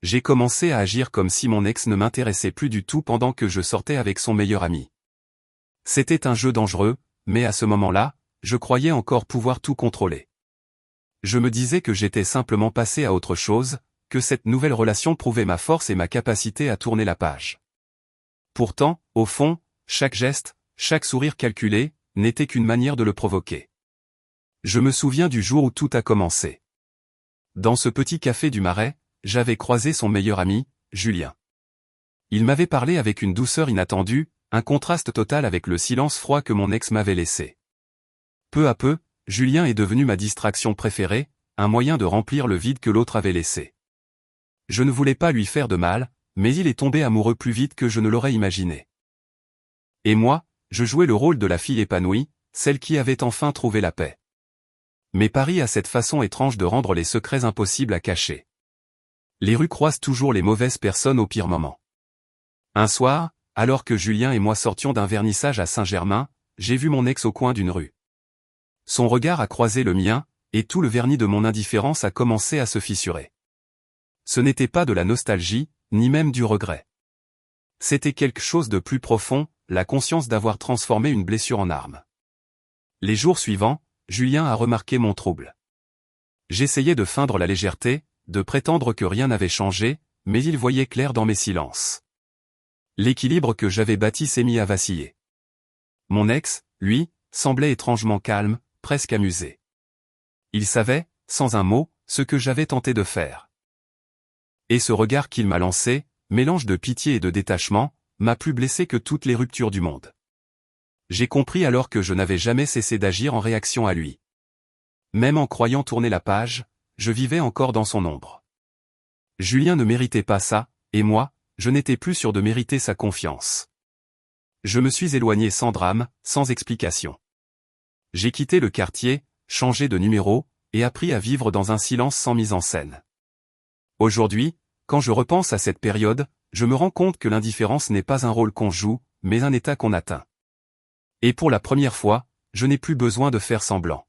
J'ai commencé à agir comme si mon ex ne m'intéressait plus du tout pendant que je sortais avec son meilleur ami. C'était un jeu dangereux, mais à ce moment-là, je croyais encore pouvoir tout contrôler. Je me disais que j'étais simplement passé à autre chose, que cette nouvelle relation prouvait ma force et ma capacité à tourner la page. Pourtant, au fond, chaque geste, chaque sourire calculé, n'était qu'une manière de le provoquer. Je me souviens du jour où tout a commencé. Dans ce petit café du Marais, j'avais croisé son meilleur ami, Julien. Il m'avait parlé avec une douceur inattendue, un contraste total avec le silence froid que mon ex m'avait laissé. Peu à peu, Julien est devenu ma distraction préférée, un moyen de remplir le vide que l'autre avait laissé. Je ne voulais pas lui faire de mal, mais il est tombé amoureux plus vite que je ne l'aurais imaginé. Et moi, je jouais le rôle de la fille épanouie, celle qui avait enfin trouvé la paix. Mais Paris a cette façon étrange de rendre les secrets impossibles à cacher. Les rues croisent toujours les mauvaises personnes au pire moment. Un soir, alors que Julien et moi sortions d'un vernissage à Saint-Germain, j'ai vu mon ex au coin d'une rue. Son regard a croisé le mien, et tout le vernis de mon indifférence a commencé à se fissurer. Ce n'était pas de la nostalgie, ni même du regret. C'était quelque chose de plus profond, la conscience d'avoir transformé une blessure en arme. Les jours suivants, Julien a remarqué mon trouble. J'essayais de feindre la légèreté, de prétendre que rien n'avait changé, mais il voyait clair dans mes silences. L'équilibre que j'avais bâti s'est mis à vaciller. Mon ex, lui, semblait étrangement calme, presque amusé. Il savait, sans un mot, ce que j'avais tenté de faire. Et ce regard qu'il m'a lancé, mélange de pitié et de détachement, m'a plus blessé que toutes les ruptures du monde. J'ai compris alors que je n'avais jamais cessé d'agir en réaction à lui. Même en croyant tourner la page, je vivais encore dans son ombre. Julien ne méritait pas ça, et moi, je n'étais plus sûr de mériter sa confiance. Je me suis éloigné sans drame, sans explication. J'ai quitté le quartier, changé de numéro, et appris à vivre dans un silence sans mise en scène. Aujourd'hui, quand je repense à cette période, je me rends compte que l'indifférence n'est pas un rôle qu'on joue, mais un état qu'on atteint. Et pour la première fois, je n'ai plus besoin de faire semblant.